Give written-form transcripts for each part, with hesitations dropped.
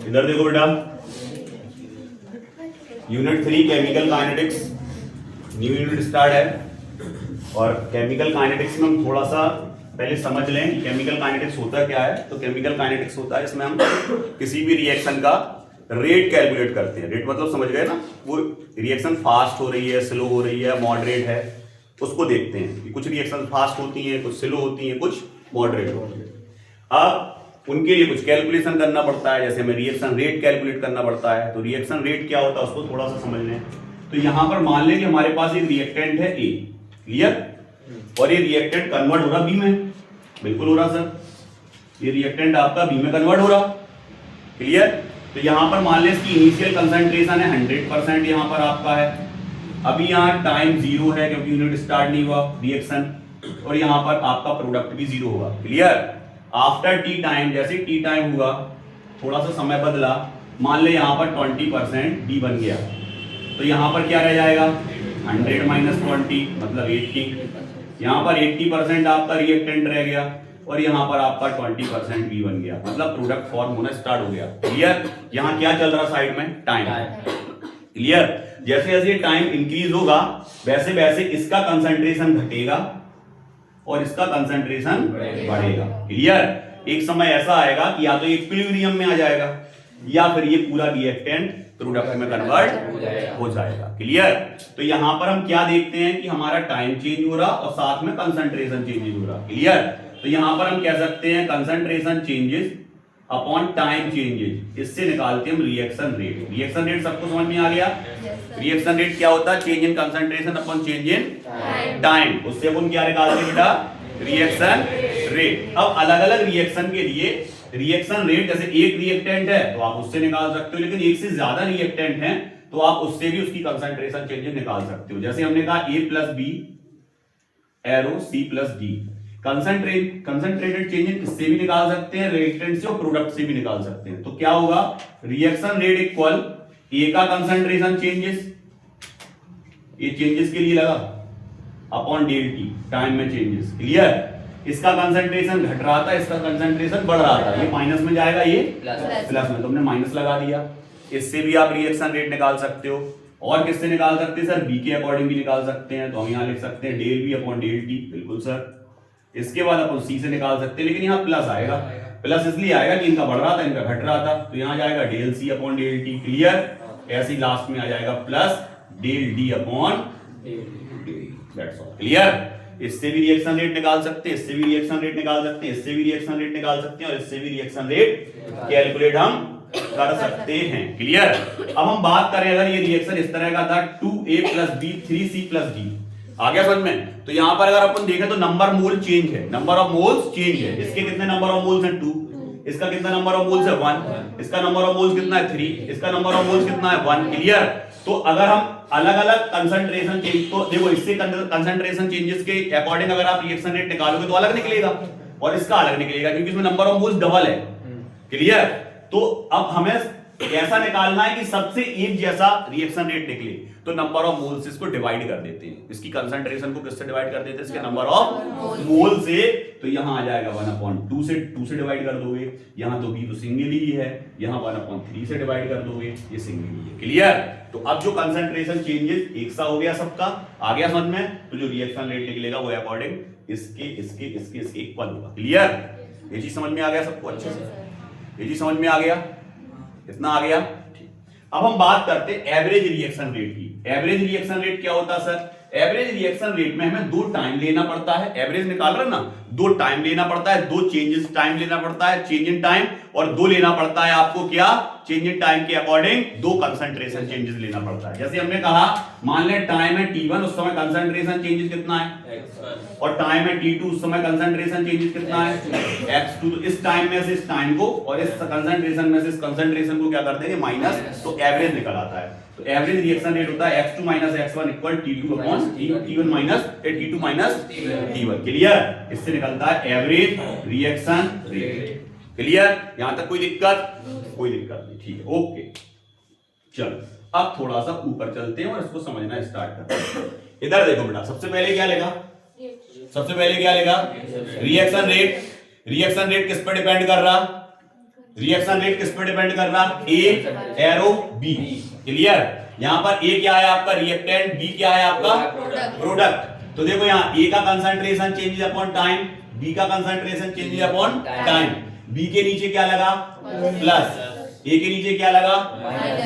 इधर देखो बेटा, unit 3 chemical kinetics, new unit start है। और केमिकल काइनेटिक्स में हम थोड़ा सा पहले समझ लें कि केमिकल काइनेटिक्स होता क्या है। तो केमिकल काइनेटिक्स होता है, इसमें हम किसी भी रिएक्शन का रेट कैलकुलेट करते हैं। रेट मतलब समझ गए ना, वो रिएक्शन फास्ट हो रही है, स्लो हो रही है, मॉडरेट है, उसको देखते हैं कि कुछ रिएक्शन फास्ट होती हैं, कुछ स्लो होती हैं, कुछ मॉडरेट होती हैं। अब उनके लिए कुछ कैलकुलेशन करना पड़ता है, जैसे हमें रिएक्शन रेट कैलकुलेट करना पड़ता है। तो रिएक्शन रेट क्या होता है उसको थोड़ा सा समझ लें। तो यहां पर मान लें कि हमारे पास एक रिएक्टेंट है ए, क्लियर, और ये रिएक्टेंट कन्वर्ट हो रहा बी में, बिल्कुल हो रहा सर, ये रिएक्टेंट आपका बी में कन्वर्ट हो रहा, क्लियर। तो यहां पर मान लें इसकी इनिशियल कंसंट्रेशन है 100%, यहां पर आपका है। अभी यहां टाइम 0 है क्योंकि यूनिट स्टार्ट नहीं हुआ रिएक्शन, और यहां पर आपका प्रोडक्ट भी 0 होगा, क्लियर। आफ्टर टी टाइम, जैसे टी टाइम हुआ, थोड़ा सा समय बदला, मान ले यहां पर 20% डी बन गया, तो यहां पर क्या रह जाएगा 100 माइनस 20 मतलब 80। यहां पर 80% आपका रिएक्टेंट रह गया, और यहां पर आपका 20% बी बन गया, मतलब प्रोडक्ट फॉर्म होना स्टार्ट हो गया, क्लियर। यहां क्या चल रहा साइड में, टाइम, क्लियर। जैसे जैसे टाइम इंक्रीज होगा वैसे वैसे इसका कंसंट्रेशन घटेगा और इसका कंसंट्रेशन बढ़ेगा, क्लियर। एक समय ऐसा आएगा कि या तो इक्विलिब्रियम में आ जाएगा या फिर ये पूरा रिएक्टेंट प्रोडक्ट में कन्वर्ट हो जाएगा, क्लियर। तो यहां पर हम क्या देखते हैं कि हमारा टाइम चेंज हो रहा और साथ में कंसंट्रेशन चेंजेस हो रहा, क्लियर। तो यहां पर हम कह सकते हैं concentration changes upon time changes, इससे निकालते हैं हम रिएक्शन रेट। रिएक्शन रेट सबको समझ में आ गया। रिएक्शन रेट क्या होता है, change in concentration upon change in time, उससे अपन क्या निकालते हैं बेटा, रिएक्शन रेट। अब अलग अलग रिएक्शन के लिए रिएक्शन रेट, जैसे एक रिएक्टेंट है तो आप उससे निकाल सकते हो, लेकिन एक से ज्यादा रिएक्टेंट है तो आप उससे भी उसकी कंसंट्रेशन चेंजेस निकाल सकते हो। जैसे हमने कहा A plus B arrow C plus D, concentrated changes इससे भी निकाल सकते हैं, रिएक्टेंट से और प्रोडक्ट से भी निकाल सकते हैं। तो क्या होगा, रिएक्शन रेट इक्वल ए का कंसंट्रेशन चेंजेस, ये चेंजेस के लिए लगा, अपॉन डेल टी टाइम में चेंजेस, क्लियर। इसका कंसंट्रेशन घट रहा था, इसका कंसंट्रेशन बढ़ रहा था, ये माइनस में जाएगा, ये प्लस में, तुमने माइनस लगा दिया। इससे भी आप रिएक्शन रेट निकाल सकते हो। और किससे निकाल सकते हैं सर, बी के अकॉर्डिंग भी निकाल सकते हैं, तो हम यहां लिख सकते हैं del B upon del T, बिल्कुल सर। इसके बाद अपन सी से निकाल सकते हैं, लेकिन यहाँ प्लस आएगा, प्लस इसलिए आएगा कि इनका बढ़ रहा था इनका घट रहा था, तो यहाँ जाएगा del C upon del T, clear. ऐसे ही लास्ट में आ जाएगा plus del D upon that's all, clear. इससे भी रिएक्शन रेट निकाल सकते हैं, इससे भी रिएक्शन रेट निकाल सकते हैं, इससे भी रिएक्शन रेट निकाल सकते हैं, और इससे भी रिएक्शन रेट कैलकुलेट हम कर सकते हैं, क्लियर। अब हम बात करें अगर ये रिएक्शन इस तरह का था 2a plus B 3c plus D, आ गया समझ में। तो यहां पर अगर अपन देखें तो नंबर मोल चेंज है, नंबर ऑफ मोल्स चेंज है। इसके कितने नंबर ऑफ मोल्स हैं 2, इसका कितना नंबर ऑफ मोल्स है 1, इसका नंबर ऑफ मोल्स कितना है 3, इसका नंबर ऑफ मोल्स कितना है 1, क्लियर। तो अगर हम अलग अलग कंसंट्रेशन चेंज, तो देखो इससे कंसंट्रेशन चेंजेस के अकॉर्डिंग अगर आप रिएक्शन रेट निकालोगे तो अलग निकलेगा और इसका अलग निकलेगा, क्योंकि इसमें नंबर ऑफ मोल्स डबल है, क्लियर। तो अब हमें ऐसा निकालना है कि सबसे एक जैसा रिएक्शन रेट निकले, तो नंबर ऑफ मोल्स इसको डिवाइड कर देते हैं, इसकी कंसंट्रेशन को किससे डिवाइड कर देते हैं, इसके नंबर ऑफ मोल से। तो यहां आ जाएगा 1/2 से 2 से डिवाइड कर दोगे, यहां तो बी तो सिंगल ही है, यहां 1/3 से डिवाइड कर दोगे, ये सिंगल ही है, क्लियर। तो अब जो कंसंट्रेशन चेंजेस एक सा हो गया सबका, आ गया समझ में। तो जो रिएक्शन रेट निकलेगा वो अकॉर्डिंग इसके इक्वल होगा, क्लियर। ये चीज समझ में आ गया सबको अच्छे से, ये चीज समझ में आ गया, इतना आ गया, ठीक। अब हम बात करते हैं एवरेज रिएक्शन रेट की। एवरेज रिएक्शन रेट क्या होता है सर, एवरेज रिएक्शन रेट में हमें 2 टाइम लेना पड़ता है, एवरेज निकाल रहे ना, 2 टाइम लेना पड़ता है, 2 चेंजेस टाइम लेना पड़ता है, चेंज इन टाइम, और 2 लेना पड़ता है आपको क्या, चेंज इन टाइम के अकॉर्डिंग 2 कंसंट्रेशन चेंजेस लेना पड़ता है। जैसे हमने कहा मान ले टाइम है t1, उस समय कंसंट्रेशन चेंजेस कितना है x1, और टाइम है t2, उस समय कंसंट्रेशन चेंजेस कितना है x2। तो इस टाइम में से इस टाइम को और इस कंसंट्रेशन में से इस कंसंट्रेशन को क्या कर देंगे माइनस, तो एवरेज निकल आता है। तो एवरेज रिएक्शन रेट होता है x2 minus x1 equal t2 upon t1 minus t2 minus t1, clear. इससे निकलता है एवरेज रिएक्शन रेट, क्लियर। यहां तक कोई दिक्कत, कोई दिक्कत नहीं, ठीक है, ओके। चलो अब थोड़ा सा ऊपर चलते हैं और इसको समझना स्टार्ट करते हैं। इधर देखो बेटा, सबसे पहले क्या लेगा, सबसे पहले क्या लेगा, रिएक्शन रेट। रिएक्शन रेट किस पर डिपेंड कर रहा, रिएक्शन रेट किस पर डिपेंड कर रहा, ए एरो बी। क्लियर। यहां पर ए क्या है आपका रिएक्टेंट, बी क्या है आपका प्रोडक्ट। तो देखो यहाँ ए का concentration changes upon time, B का concentration changes upon time. B के नीचे क्या लगा प्लस, ए के नीचे क्या लगा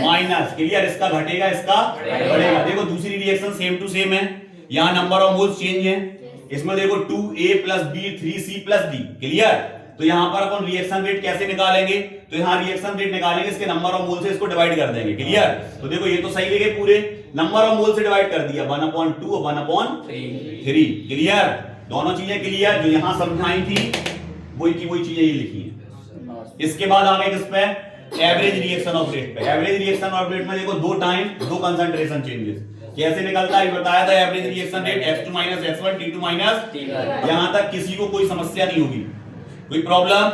माइनस। क्लियर। इसका घटेगा, इसका बढ़ेगा। देखो दूसरी रिएक्शन सेम टू सेम है, यहाँ नंबर ऑफ मोल्स चेंज है। इसमें देखो 2a plus B 3c plus D. Clear. तो यहाँ पर अपन रिएक्शन रेट कैसे निकालेंगे, तो यहाँ रिएक्शन रेट निकालेंगे इसके नंबर ऑफ मोल से, इसको डिवाइड कर देंगे। क्लियर। तो देखो ये तो सही लेंगे, पूरे नंबर ऑफ मोल से डिवाइड कर दिया, 1/2 और 1/3। क्लियर। दोनों चीजें क्लियर जो यहाँ समझाई थी वही की वही चीजें ये लिखी है। इसके बाद आगे किस पे, एवरेज रिएक्शन ऑफ रेट पे। एवरेज रिएक्शन ऑफ रेट में देखो दो टाइम दो कंसंट्रेशन चेंजेस कैसे निकलता है बताया था। Average reaction rate x2 - x1 t2 - यहां तक किसी को कोई समस्या नहीं होगी, कोई प्रॉब्लम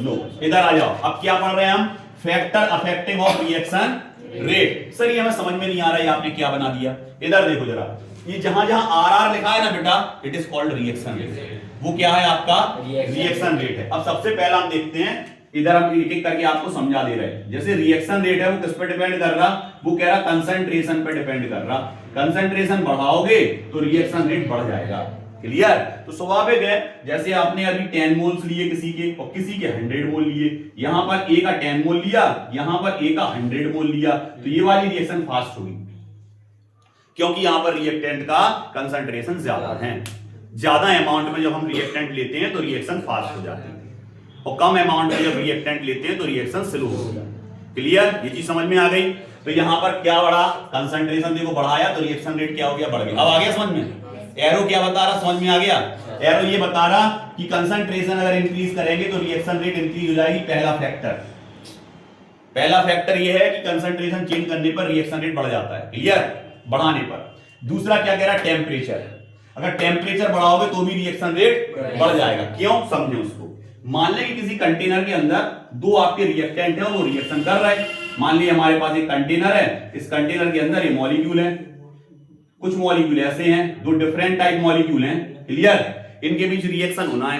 नो। इधर आ जाओ, अब क्या पढ़ रहे हैं हम, factor affecting of reaction rate. Sir ये हमें समझ में नहीं आ रहा है आपने क्या बना दिया। इधर देखो जरा, ये जहां जहां आर लिखा है ना बेटा, it is called reaction rate. वो क्या है आपका रिएक्शन रेट है। अब सबसे पहला हम देखते हैं, इधर हम एक एक करके आपको समझा दे रहे हैं। जैसे रिएक्शन रेट है वो किस पर डिपेंड कर रहा, वो कह रहा कंसंट्रेशन पर डिपेंड कर रहा। कंसंट्रेशन बढ़ाओगे तो रिएक्शन रेट बढ़ जाएगा। क्लियर। तो स्वाभाविक है, जैसे आपने अभी 10 मोल्स लिए किसी के और किसी के 100 मोल लिए, यहां पर ए का 10 मोल लिया, यहां पर ए का 100 मोल लिया, तो ये वाली रिएक्शन फास्ट होगी क्योंकि यहां पर रिएक्टेंट का कंसंट्रेशन ज्यादा है। ज्यादा अमाउंट में जब हम रिएक्टेंट लेते हैं तो रिएक्शन फास्ट हो जाती है, और कम अमाउंट में जब रिएक्टेंट लेते हैं तो रिएक्शन स्लो हो जाती है। क्लियर। ये चीज समझ में आ गई। तो यहां पर क्या बढ़ा, कंसंट्रेशन देखो बढ़ाया तो रिएक्शन रेट क्या हो गया, बढ़ गया। अब आ गया समझ में, एरो क्या बता रहा, समझ में आ गया। एरो ये बता रहा कि कंसंट्रेशन अगर इंक्रीज करेंगे तो रिएक्शन रेट इंक्रीज हो जाएगी। पहला फैक्टर ये है कि कंसंट्रेशन चेंज करने पर रिएक्शन रेट बढ़ जाता है। क्लियर, बढ़ाने पर। दूसरा क्या कह रहा है, टेम्परेचर। अगर टेम्परेचर बढ़ाओगे तो भी रिएक्शन रेट बढ़ जाएगा। क्यों, समझे उसको। मान लें कि किसी कंटेनर के अंदर दो आपके रिएक्टेंट हैं, वो रिएक्शन कर रहे हैं। मान लीजिए हमारे पास एक कंटेनर है, इस कंटेनर के अंदर ये मॉलिक्यूल है, कुछ मॉलिक्यूल ऐसे हैं, दो डिफरेंट टाइप मॉलिक्यूल हैं। क्लियर। इनके बीच रिएक्शन होना है,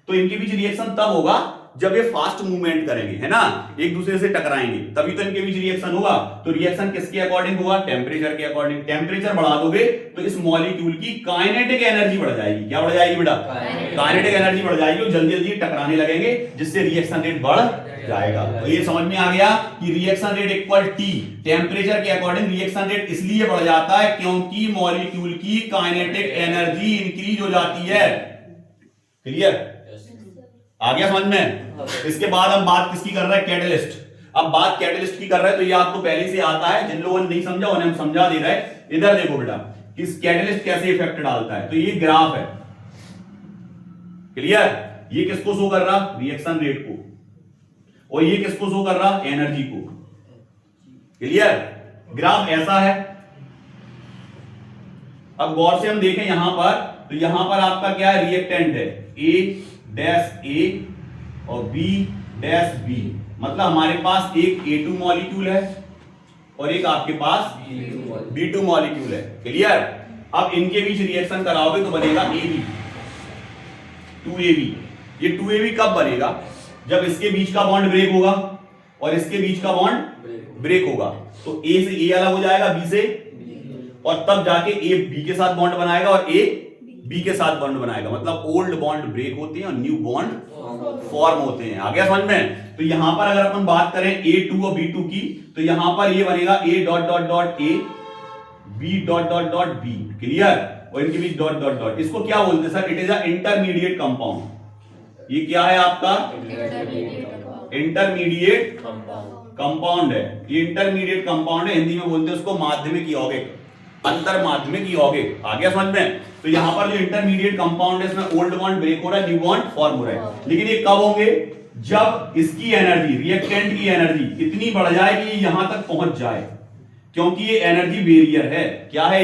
तो इनके बीच रिएक्शन तब होगा जब ये फास्ट मूवमेंट करेंगे, है ना, एक दूसरे से टकराएंगे, तभी तो इनके बीच रिएक्शन होगा। तो रिएक्शन किसके अकॉर्डिंग होगा, टेम्परेचर के अकॉर्डिंग। टेम्परेचर बढ़ा दोगे तो इस मॉलिक्यूल की काइनेटिक एनर्जी बढ़ जाएगी। क्या बढ़ जाएगी बेटा, काइनेटिक एनर्जी बढ़ जाएगी, जल्दी जल्दी टकराने लगेंगे, जिससे रिएक्शन रेट बढ़ जाएगा। तो ये समझ में आ गया कि reaction rate equal T, temperature के अकॉर्डिंग रिएक्शन रेट इसलिए बढ़ जाता है क्योंकि मॉलिक्यूल की काइनेटिक एनर्जी इंक्रीज हो जाती है। क्लियर, आ गया समझ में। इसके बाद हम बात किसकी कर रहे हैं, कैटलिस्ट। अब बात कैटलिस्ट की कर रहे हैं, तो ये आपको पहले से आता है, जिन लोगों ने नहीं समझा उन्हें हम समझा दे रहे हैं। इधर देखो बेटा कि कैटलिस्ट कैसे इफेक्ट डालता है। तो ये ग्राफ है। क्लियर। ये किसको शो कर रहा, रिएक्शन रेट को, और ये किसको शो कर रहा, एनर्जी को। क्लियर। ग्राफ ऐसा है। अब गौर से हम देखें यहां पर, तो यहां पर आपका क्या है, रिएक्टेंट है ए डैश ए और बी डैश बी। मतलब हमारे पास एक A2 मॉलिक्यूल है और एक आपके पास B2 मॉलिक्यूल है। क्लियर। अब इनके बीच रिएक्शन कराओगे तो बनेगा AB 2AB। ये 2AB कब बनेगा, जब इसके बीच का बॉन्ड ब्रेक होगा और इसके बीच का बॉन्ड ब्रेक होगा। तो A से A अलग हो जाएगा, B से, और तब जाके A B के साथ बॉन्ड बनाएगा और A बी के साथ बॉन्ड बनाएगा। मतलब ओल्ड बॉन्ड ब्रेक होते हैं और न्यू बॉन्ड फॉर्म होते हैं। आ गया समझ में। तो यहां पर अगर अपन बात करें A2 और B2 की, तो यहां पर ये बनेगा A dot dot dot A, B dot dot dot B। Clear. और इनके बीच डॉट डॉट डॉट, इसको क्या बोलते हैं sir, it is a intermediate compound. ये क्या है आपका, इंटरमीडिएट कंपाउंड है। ये इंटरमीडिएट कंपाउंड है, हिंदी में बोलते हैं उसको माध्यमिक यौगिक, अंतर माध्यमिक यौगिक। आ गया समझ में। तो यहां पर जो इंटरमीडिएट कंपाउंड है, इसमें ओल्ड बॉन्ड ब्रेक हो रहा है, न्यू बॉन्ड फॉर्म हो रहा है। लेकिन ये कब होंगे, जब इसकी एनर्जी, रिएक्टेंट की एनर्जी इतनी बढ़ जाए कि यहां तक पहुंच जाए, क्योंकि ये एनर्जी वेरियर है। क्या है,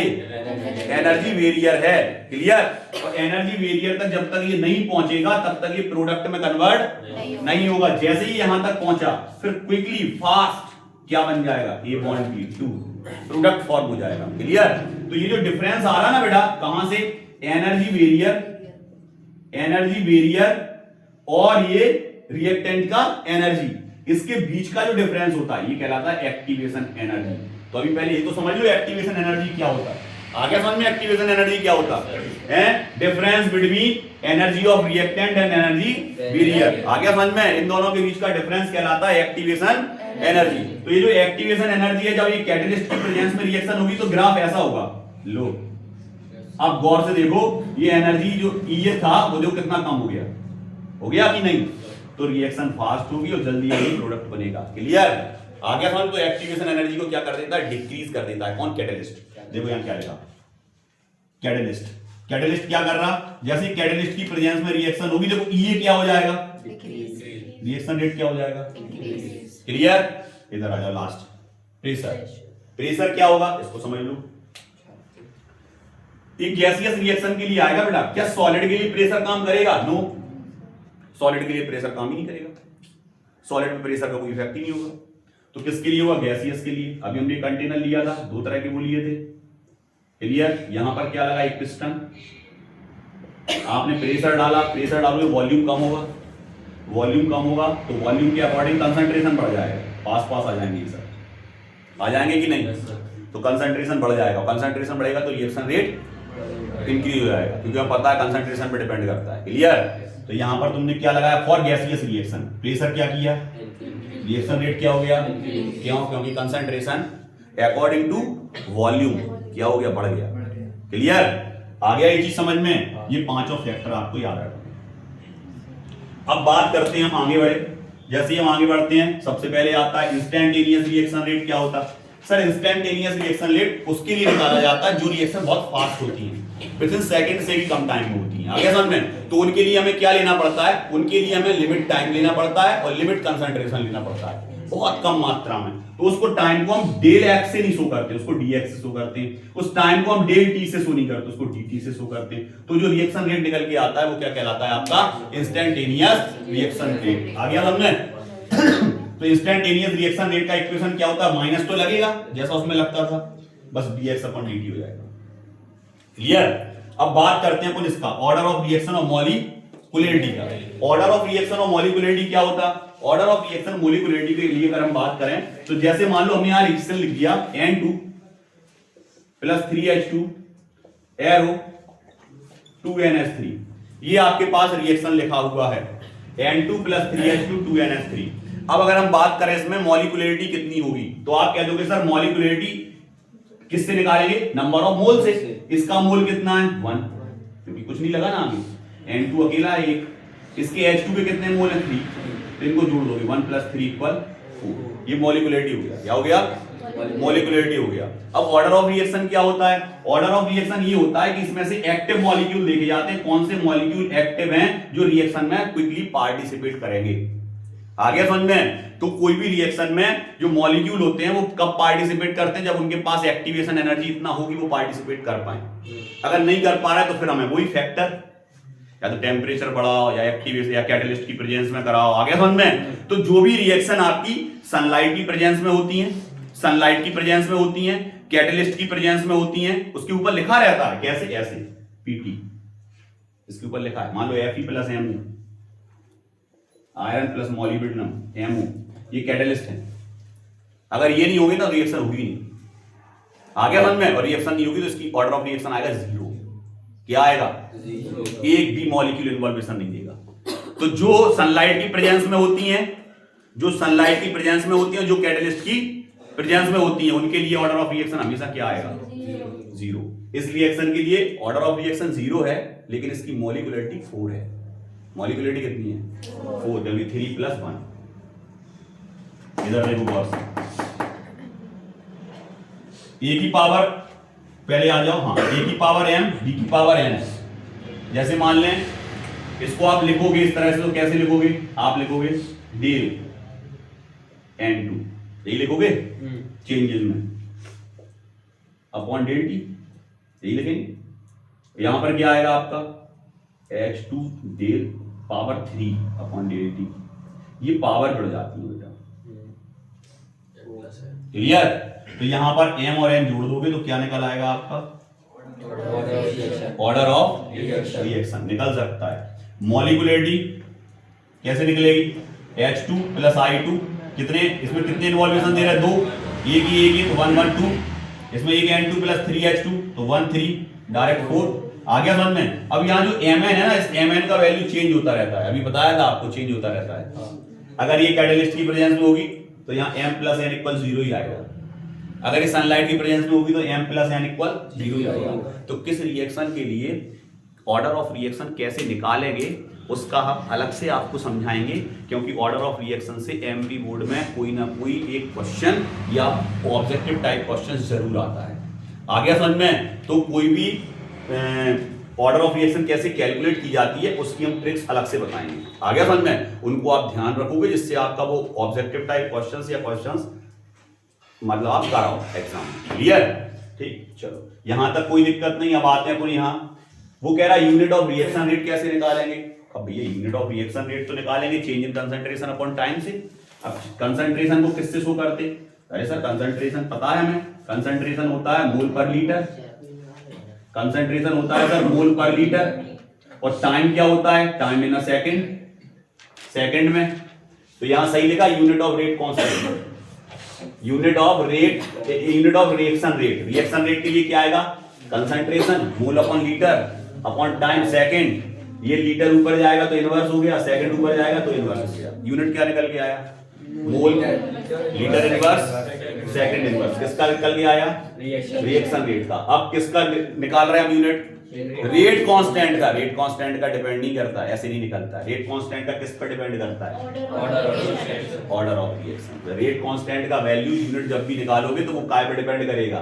एनर्जी वेरियर है। क्लियर। और एनर्जी वेरियर तक जब तक ये नहीं पहुंचेगा तब तक ये प्रोडक्ट में कन्वर्ट नहीं होगा। जैसे ही यहां तक पहुंचा, फिर क्विकली फास्ट क्या बन जाएगा, a bond B2। Product form हो जाएगा। क्लियर? तो ये जो डिफरेंस आ रहा ना बेटा, कहां से? एनर्जी बैरियर और ये रिएक्टेंट का एनर्जी, इसके बीच का जो डिफरेंस होता है ये कहलाता है एक्टिवेशन एनर्जी। तो अभी पहले ये तो समझ लो एक्टिवेशन एनर्जी क्या होता है। आगे समझ में एक्टिवेशन एनर्जी क्या होता है? Difference between energy of reactant and energy barrier. आगे समझ में इन दोनों के बीच का डिफरेंस कहलाता है एक्टिवेशन एनर्जी। तो ये जो एक्टिवेशन एनर्जी है, जब ये कैटलिस्ट की प्रेजेंस में रिएक्शन होगी तो ग्राफ ऐसा होगा। लो अब गौर से देखो, ये एनर्जी जो ये था वो देखो कितना कम हो गया कि नहीं? तो रिएक्शन फास्ट होगी और जल्दी जल्दी प्रोडक्ट बनेगा। क्लियर? आगे समझ। तो एक्टिवेशन एनर्जी को क्या कर देता है? डिक्रीज कर देता है। कौन? कैटलिस्ट। देखो यहां क्या लिखा, कैटलिस्ट क्या कर रहा? जैसे कैटलिस्ट की प्रेजेंस में रिएक्शन होगी, देखो ये क्या हो जाएगा? रिएक्शन रेट क्या हो जाएगा? क्लियर? इधर आ जाओ लास्ट, प्रेशर क्या होगा इसको समझ लो। एक गैसियस रिएक्शन के लिए आएगा बेटा, क्या सॉलिड के लिए प्रेशर काम करेगा? नो, सॉलिड के लिए प्रेशर काम ही नहीं करेगा। सॉलिड में प्रेशर का कोई इफेक्ट ही नहीं होगा। तो किसके लिए हुआ? गैसियस के लिए। अभी हमने कंटेनर लिया था, दो तरह के वो लिए थे। क्लियर? यहां पर क्या लगा? एक पिस्टन, आपने प्रेशर डाला, प्रेशर डालोगे वॉल्यूम कम होगा, वॉल्यूम कम होगा तो वॉल्यूम के अकॉर्डिंग कंसंट्रेशन बढ़ जाएगा। पास आ जाएंगे सर, आ जाएंगे कि नहीं? तो कंसंट्रेशन बढ़ जाएगा, कंसंट्रेशन बढ़ेगा तो रिएक्शन रेट इंक्रीज हो जाएगा, क्योंकि हमें पता है कंसंट्रेशन पे डिपेंड करता है। क्लियर? तो यहां पर तुमने क्या लगाया? फॉर गैसियस रिएक्शन प्रेशर क्या किया? रिएक्शन रेट क्या हो गया? क्यों? क्योंकि कंसंट्रेशन अकॉर्डिंग टू वॉल्यूम क्या हो गया? बढ़ गया। क्लियर? आ गया ये चीज समझ में? ये पांचों फैक्टर आपको याद रखना। अब बात करते हैं हम आगे बढ़े। जैसे हम आगे बढ़ते हैं, सबसे पहले आता है इंस्टेंटेनियस रिएक्शन रेट। क्या होता है सर? इंस्टेंटेनियस रिएक्शन रेट उसके लिए निकाला जाता है जो रिएक्शन बहुत फास्ट होती है, विद इन सेकंड से भी कम टाइम में होती है। आगे समझ में? तो उनके लिए हमें क्या लेना पड़ता है? उनके लिए हमें लिमिट टाइम लेना पड़ता है और लिमिट कंसंट्रेशन लेना पड़ता है, बहुत कम मात्रा में। तो उसको टाइम को हम डेल एक्स से नहीं शो करते, उसको डी एक्स से शो करते हैं। उस टाइम को हम डेल टी से शो नहीं करते, उसको डी टी से शो करते हैं। तो जो रिएक्शन रेट निकल के आता है वो क्या कहलाता है? आपका इंस्टेंटेनियस रिएक्शन रेट। आ गया समझ में? तो इंस्टेंटेनियस रिएक्शन रेट का इक्वेशन क्या होता है? माइनस तो लगेगा जैसा उसमें लगता था, बस dx अपन dt हो जाएगा। क्लियर? अब बात करते हैं अपन इसका ऑर्डर ऑफ रिएक्शन और मॉलिक्यूलरिटी का। ऑर्डर ऑफ रिएक्शन और मॉलिक्यूलरिटी क्या होता है? ऑर्डर ऑफ रिएक्शन मॉलिक्यूलरिटी के लिए अगर हम बात करें तो जैसे मान लो हमने यहां रिएक्शन लिख दिया N2 plus 3H2 arrow 2NH3, ये आपके पास रिएक्शन लिखा हुआ है N2 प्लस 3H2 2NH3। अब अगर हम बात करें इसमें मॉलिक्यूलरिटी कितनी होगी, तो आप कह दोगे सर मॉलिक्यूलरिटी किससे निकालेंगे? नंबर ऑफ मोल से। इसका मोल कितना है? 1, क्योंकि कुछ नहीं लगा ना अभी। N2 अकेला है 1, इसके H2 के कितने मोल हैं? 3, तो इनको जोड़ दोगे 1 + 3 = 4। ये मॉलिक्यूलरिटी हो गया। क्या हो गया? मॉलिक्यूलरिटी हो गया। अब ऑर्डर ऑफ रिएक्शन क्या होता है? ऑर्डर ऑफ रिएक्शन ये होता है कि इसमें से एक्टिव मॉलिक्यूल देखे जाते हैं, कौन से मॉलिक्यूल एक्टिव हैं जो रिएक्शन में क्विकली पार्टिसिपेट करेंगे। आगे समझ में? तो कोई भी रिएक्शन में जो मॉलिक्यूल होते हैं वो कब पार्टिसिपेट करते हैं? जब उनके पास एक्टिवेशन एनर्जी इतना होगी वो पार्टिसिपेट कर पाए। अगर नहीं कर पा रहा है तो फिर हमें वही फैक्टर, या तो टेम्परेचर बढ़ाओ या एक्टिवेशन या कैटलिस्ट की प्रेजेंस में कराओ। आगे समझ में? तो जो भी रिएक्शन आपकी सनलाइट की प्रेजेंस में होती है, सनलाइट की प्रेजेंस में होती है, कैटलिस्ट की प्रेजेंस में होती है, उसके ऊपर लिखा रहता है कैसे? ऐसे पीटी, इसके ऊपर लिखा है मान लो Fe + Mu, iron plus molybdenum MO, ये कैटलिस्ट है। अगर ये नहीं होगी ना रिएक्शन होगी नहीं। आगे समझ में? और रिएक्शन नहीं होगी तो इसकी ऑर्डर ऑफ रिएक्शन आएगा 0। क्या आएगा? 0। एक भी मॉलिक्यूल इन्वॉल्वेशन नहीं देगा। तो जो सनलाइट की प्रेजेंस में होती हैं, जो सनलाइट की प्रेजेंस में होती हैं, जो कैटलिस्ट की प्रेजेंस में होती हैं, उनके लिए ऑर्डर ऑफ रिएक्शन हमेशा क्या आएगा? 0। इस रिएक्शन के लिए ऑर्डर ऑफ रिएक्शन 0 है, लेकिन इसकी मॉलिक्यूलरिटी 4 है। मॉलिक्यूलरिटी कितनी है? 4, जल्दी 3 + 1। इधर देखो बॉस, ए की पावर पहले आ जाओ, हाँ, ए की पावर m, b की पावर n है। जैसे मान लें इसको आप लिखोगे इस तरह से, तो कैसे लिखोगे? आप लिखोगे डेल N2, यही लिखोगे चेंजेस में, अपॉन डेल टी, यही लिखेंगे। यहां पर क्या आएगा आपका? H2 del power 3 upon del T. ये पावर बढ़ जाती है बेटा, क्लियर? तो यहाँ पर m और n जोड़ दोगे तो क्या निकल आएगा आपका? ऑर्डर ऑफ रिएक्शन निकल सकता है। मॉलिक्यूलरिटी कैसे निकलेगी? H2 प्लस I2 कितने, इसमें कितने इन्वॉल्वेशन दे रहे हैं? 2, एक ही तो 1 1 2, इसमें एक N2 प्लस 3H2 तो 1 3 डायरेक्ट 4। आ गया समझ में? अब यहाँ जो Mn है ना, इस Mn का वैल्यू चेंज होता रहता है, अभी बताया था आपको, चेंज होता रहता है। अगर ये कैटलिस्ट की प्रेजेंस में होगी तो यहाँ m प्लस n इक्वल 0 ही आएगा, अगर ये सनलाइट की प्रेजेंस में होगी तो m प्लस n इक्वल 0 ही आएगा। तो किस रिएक्शन के लिए ऑर्डर ऑफ रिएक्शन कैसे निकालेंगे उसका हम अलग से आपको समझाएंगे, क्योंकि ऑर्डर ऑफ रिएक्शन से एमपी बोर्ड में कोई ना कोई एक क्वेश्चन या ऑब्जेक्टिव टाइप क्वेश्चन जरूर आता है। आ गया समझ में? तो कोई भी ऑर्डर ऑफ रिएक्शन कैसे कैलकुलेट की जाती है उसकी हम ट्रिक्स अलग से बताएंगे। आ गया समझ में? उनको आप ध्यान रखोगे जिससे आपका वो ऑब्जेक्टिव टाइप क्वेश्चंस या क्वेश्चंस मतलब आप कराओ एग्जाम। क्लियर? ठीक, चलो यहां तक कोई दिक्कत नहीं। अब आते हैं अपन यहाँ, वो कह रहा है यूनिट ऑफ रिएक्शन रेट कैसे निकालेंगे। अब भैया यूनिट ऑफ रिएक्शन रेट तो निकालेंगे change in concentration upon time से। अब कंसंट्रेशन को किससे शो करते? अरे सर कंसंट्रेशन पता है हमें, कंसंट्रेशन होता है मोल पर लीटर, कंसंट्रेशन होता है सर मोल पर लीटर, और टाइम क्या होता है? Time in a second, second में। तो यहां सही लिखा यूनिट ऑफ रेट कौन सा है? Unit of rate, unit of reaction rate. Reaction rate के लिए क्या आएगा? Concentration mole upon litre upon time second. ये लीटर ऊपर जाएगा तो इनवर्स हो गया, सेकंड ऊपर जाएगा तो इनवर्स हो गया। यूनिट क्या निकल के आया? Mole litre inverse second inverse. किसका निकल के आया? रिएक्शन रेट का। अब किसका निकाल रहे हैं हम यूनिट? रेट कांस्टेंट का। रेट कांस्टेंट का डिपेंड नहीं करता, ऐसे नहीं निकलता। रेट कांस्टेंट का किस पर डिपेंड करता है? Order of reaction. Rate constant का वैल्यू यूनिट जब भी निकालोगे तो वो काय पे डिपेंड करेगा?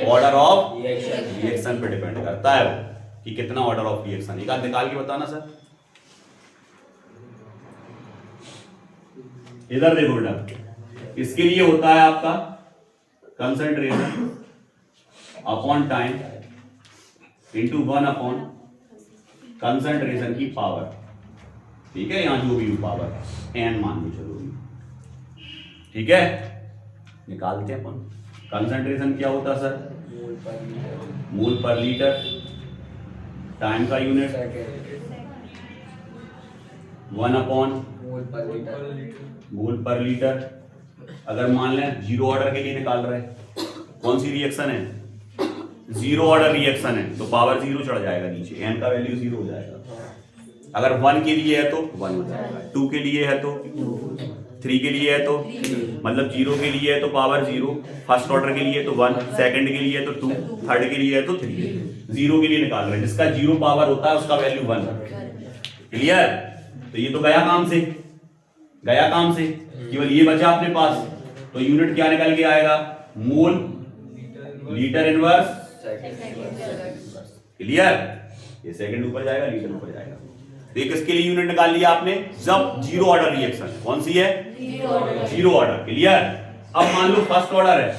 ऑर्डर ऑफ रिएक्शन पे डिपेंड करता है वो, कि कितना ऑर्डर ऑफ रिएक्शन। एक आध निकाल के बताना सर। इधर देखो बेटा, इसके लिए होता है आपका concentration upon time into 1 upon concentration की पावर। ठीक है, यहां जो भी पावर n मान लो चलो, ठीक है। निकालते हैं अपन। कंसंट्रेशन क्या होता है सर? मोल पर लीटर। टाइम का यूनिट 1 अपॉन मोल पर लीटर। अगर मान लें जीरो ऑर्डर के लिए निकाल रहे हैं, कौन सी रिएक्शन है? जीरो ऑर्डर रिएक्शन है तो पावर 0 चढ़ जाएगा नीचे, n का वैल्यू 0 हो जाएगा। अगर 1 के लिए है तो 1 हो जाएगा, 2 के लिए है तो 3 के लिए है तो मतलब 0 के लिए है तो पावर 0, फर्स्ट ऑर्डर के लिए तो 1, सेकंड के लिए है तो 2, थर्ड के लिए है तो 3। 0 के लिए निकाल रहे हैं, जिसका 0 पावर होता है उसका वैल्यू 1। क्लियर? तो ये तो गया काम से, गया काम से, केवल ये बचा अपने पास। तो यूनिट क्या निकल के आएगा? Mole litre inverse. क्लियर? ये सेकंड ऊपर जाएगा, लीटर ऊपर जाएगा। तो किसके लिए यूनिट निकाल लिया आपने? जब जीरो ऑर्डर रिएक्शन। कौन सी है? Zero order. क्लियर? अब मान लो फर्स्ट ऑर्डर है,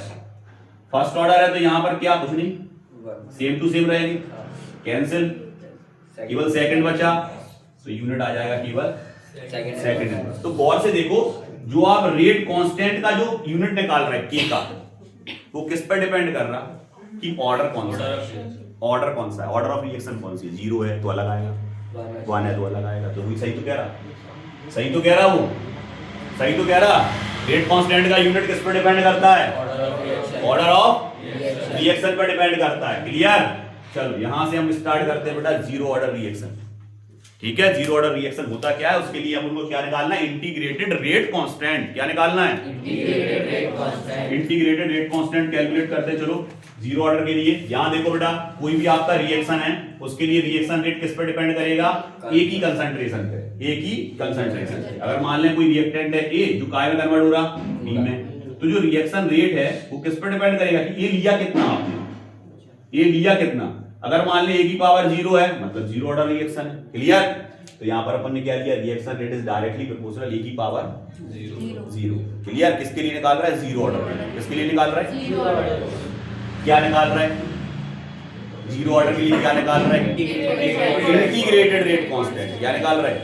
फर्स्ट ऑर्डर है तो यहां पर क्या, कुछ नहीं, सेम टू सेम रहेगी, कैंसिल, केवल सेकंड बचा तो यूनिट आ जाएगा केवल सेकंड। तो गौर से देखो, जो आप रेट कांस्टेंट का जो यूनिट निकाल रहे हैं के का, वो किस पर डिपेंड कर रहा कि ऑर्डर कौन सा है? ऑर्डर कौन सा है? ऑर्डर ऑफ रिएक्शन कौन सी है? 0 है तो अलग आएगा, 1 है तो अलग आएगा। तो सही तो कह रहा, सही तो कह रहा, वो सही तो कह रहा। रेट कांस्टेंट का यूनिट किस पर डिपेंड करता है? ऑर्डर ऑफ रिएक्शन पर डिपेंड करता है। क्लियर? चलो यहां से हम स्टार्ट करते हैं बेटा, जीरो ऑर्डर रिएक्शन। ठीक है, जीरो ऑर्डर रिएक्शन होता क्या है? उसके लिए अपन को क्या निकालना है? Integrated rate constant. क्या निकालना है? इंटीग्रेटेड रेट कांस्टेंट कैलकुलेट करते चलो जीरो ऑर्डर के लिए। यहां देखो बेटा, कोई भी आपका रिएक्शन है उसके लिए रिएक्शन रेट किस पर डिपेंड करेगा? एक ही कंसंट्रेशन पे, एक ही कंसंट्रेशन पे। अगर मान लें कोई रिएक्टेंट है ए जो काय में कन्वर्ट हो रहा बी में, तो जो रिएक्शन रेट है वो किस पर डिपेंड करेगा कि ये लिया कितना आपने, ये लिया कितना। अगर मान ले ए की पावर 0 है मतलब जीरो ऑर्डर रिएक्शन है। क्लियर? तो यहां पर अपन ने क्या किया? Reaction rate is directly proportional ए की पावर 0। क्लियर? किसके लिए निकाल रहा है? Zero order. किसके लिए निकाल रहा है? क्या निकाल रहा है? जीरो ऑर्डर के लिए क्या निकाल रहा है? Integrated rate constant. क्या निकाल रहा है?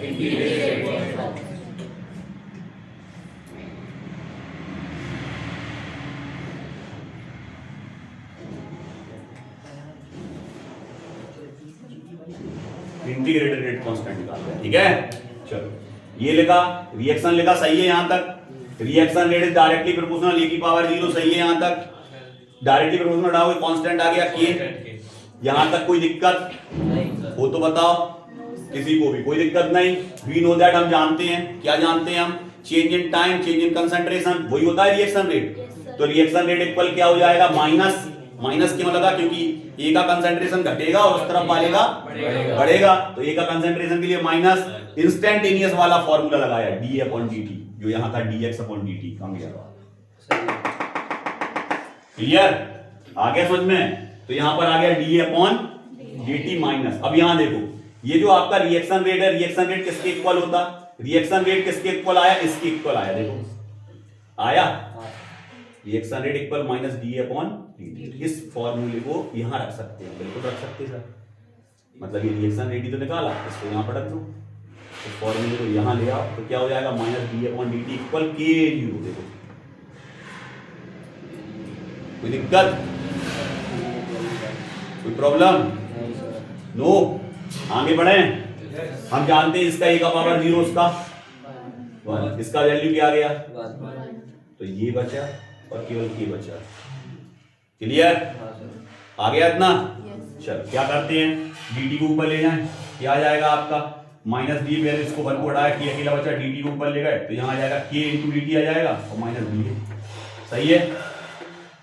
इंटीग्रेटेड रेट कांस्टेंट निकालते हैं, ठीक है। चलो ये लिखा, रिएक्शन लिखा, सही है यहां तक। Reaction rate is directly proportional e की पावर 0, सही है यहां तक। डायरेक्टली प्रोपोर्शनल डालोगे कांस्टेंट आ गया k। यहां तक कोई दिक्कत हो तो बताओ, किसी को भी कोई दिक्कत नहीं। वी नो दैट, हम जानते हैं, क्या जानते हैं हम, change in time, change in concentration, वही होता है रिएक्शन रेट। तो रिएक्शन रेट इक्वल क्या हो जाएगा, माइनस, माइनस क्यों लगा, क्योंकि ए का कंसंट्रेशन घटेगा और उस तरफ वाले का बढ़ेगा, तो ए का कंसंट्रेशन के लिए माइनस। इंस्टेंटेनियस वाला फॉर्मूला लगाया d/dt, जो यहां था dx/dt, कम गया। क्लियर, आ गया समझ में। तो यहां पर आ गया d/dt माइनस। अब यहां देखो, ये जो आपका रिएक्शन रेट है, रिएक्शन रेट किसके इक्वल होता, रिएक्शन रेट किसके इक्वल आया, इसके इक्वल आया, देखो आया, reaction rate equal minus d/dt। इस फॉर्मूले को यहां रख सकते हैं, बिल्कुल रख सकते हैं सर, मतलब ये रिएक्शन रेट ही तो निकाला, इसको यहां पर रख दो, इस फॉर्मूले को यहां ले आओ, तो क्या हो जाएगा, माइनस d/dt इक्वल k0। देखो कोई दिक्कत, कोई प्रॉब्लम, नो। आगे बढ़े, हम जानते हैं इसका a का पावर 0, उसका 1, इसका वैल्यू क्या आ गया, तो ये बचा और केवल के बचा। क्लियर, आ गया इतना। चलो क्या करते हैं, dt को ऊपर ले जाएं, क्या आ जाएगा आपका, माइनस डी, पहले इसको 1 को हटाया, k अकेला बचा, dt को ऊपर ले गए तो यहाँ आ जाएगा k × dt आ जाएगा और माइनस d, सही है।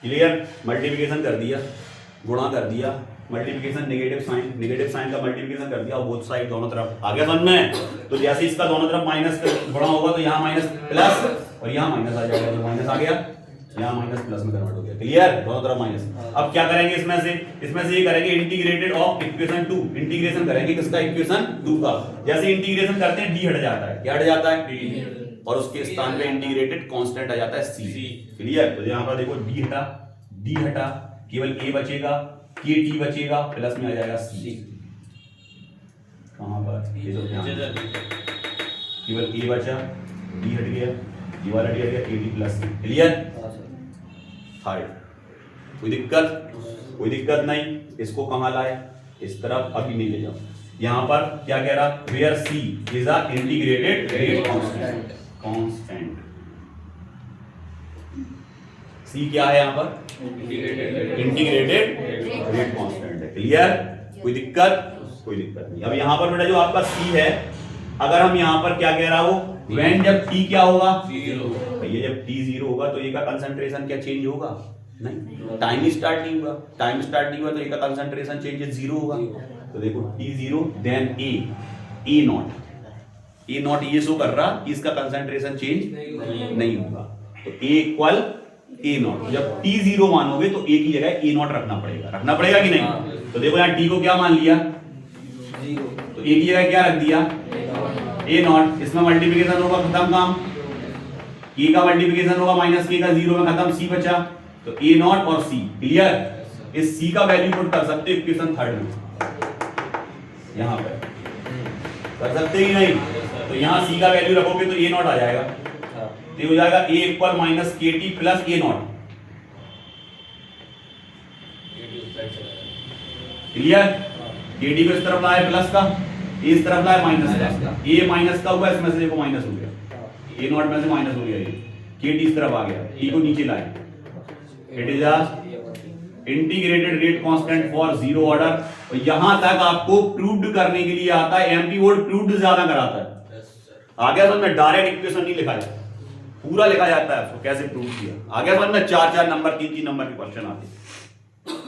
क्लियर, मल्टीप्लिकेशन कर दिया, गुणा कर दिया, मल्टीप्लिकेशन नेगेटिव साइन का मल्टीप्लिकेशन कर दिया और बोथ साइड दोनों तरफ आ गया समझ में। तो जैसे इसका दोनों तरफ माइनस गुणा होगा तो यहाँ माइनस प्लस और यहाँ माइनस आ जाएगा, तो माइनस आ गया, यहाँ माइनस प्लस में कन्वर्ट हो गया। क्लियर, दोनों तरफ माइनस। अब क्या करेंगे इसमें से ये करेंगे इंटीग्रेटेड ऑफ इक्वेशन 2, इंटीग्रेशन करेंगे किसका, इक्वेशन 2 का। जैसे इंटीग्रेशन करते हैं डी हट जाता है, क्या हट जाता है, और उसके स्थान पे इंटीग्रेटेड कांस्टेंट आ जाता है सी। क्लियर, तो यहाँ पर देखो डी हटा, केवल ए बचेगा, के टी बचेगा, प्लस में आ जाएगा सी। कहां पर, ये तो ध्यान, केवल ए बचा, डी हट गया, ये वाला डी हट गया, के टी प्लस सी। क्लियर, थर्ड, कोई दिक्कत नहीं। इसको कहां लाए, इस तरफ, अभी नहीं ले जाओ। यहां पर क्या कह रहा, where C is a integrated rate constant. C क्या है यहाँ पर, इंटीग्रेटेड रेट कांस्टेंट है। क्लियर, कोई दिक्कत नहीं। अब यहाँ पर बेटा जो आपका सी है, अगर हम यहाँ पर क्या कह रहा हो, व्हेन जब टी क्या होगा, 0, भैया जब टी 0 होगा तो ए का कंसंट्रेशन क्या चेंज होगा, नहीं, टाइम स्टार्ट नहीं हुआ, तो ए का कंसंट्रेशन चेंज 0 होगा। तो देखो टी 0 देन ए नॉट ये शो कर रहा कि इसका कंसंट्रेशन चेंज नहीं होगा, तो ए इक्वल ए नॉट। जब टी 0 मानोगे तो ए की जगह ए नॉट रखना पड़ेगा कि नहीं। तो देखो यहाँ टी को क्या मान लिया, 0, तो ए की जगह क्या रख दिया, ए नॉट। इसमें मल्टीप्लिकेशन होगा, खत्म काम, ए का मल्टीप्लिकेशन होगा माइनस के का, 0 में खत्म, सी बचा, तो ए नॉट और सी। क्लियर, इस सी का वैल्यू पुट कर सकते हो इक्वेशन 3 में, यहां पे कर सकते ही नहीं, तो यहां सी का वैल्यू रखोगे तो ए नॉट आ जाएगा, तो हो जाएगा a इक्वल माइनस के T plus A not. Clear, के टी को इस तरफ लाए प्लस का, ए इस तरफ लाए माइनस का, ए माइनस का हुआ, इसमें से देखो माइनस हो गया, ए नॉट में से माइनस हो गया, ये के टी इस तरफ आ गया, टी को नीचे लाए, it is a integrated rate constant for 0 order. और यहां तक आपको प्रूव्ड करने के लिए आता है, एमपी बोर्ड प्रूव्ड ज्यादा कराता है। आ गया समझ में, डायरेक्ट इक्वेशन नहीं लिखा जाता, पूरा लिखा जाता है उसको कैसे प्रूव किया। आ गया समझ में, 4 नंबर 3 नंबर के क्वेश्चन आते हैं,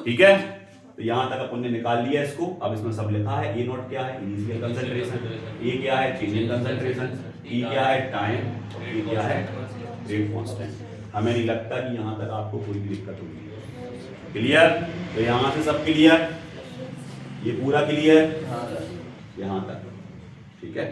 ठीक है। तो यहां तक अपन ने निकाल लिया इसको। अब इसमें सब लिखा है, ए नॉट क्या है, इनिशियल कंसंट्रेशन, ए क्या है, चेंज इन कंसंट्रेशन, टी क्या है, टाइम, ए क्या है, रेट कांस्टेंट। हमें नहीं लगता कि यहां तक आपको कोई भी दिक्कत होगी। क्लियर, तो यहां से सब क्लियर, ये पूरा क्लियर यहां तक, ठीक है।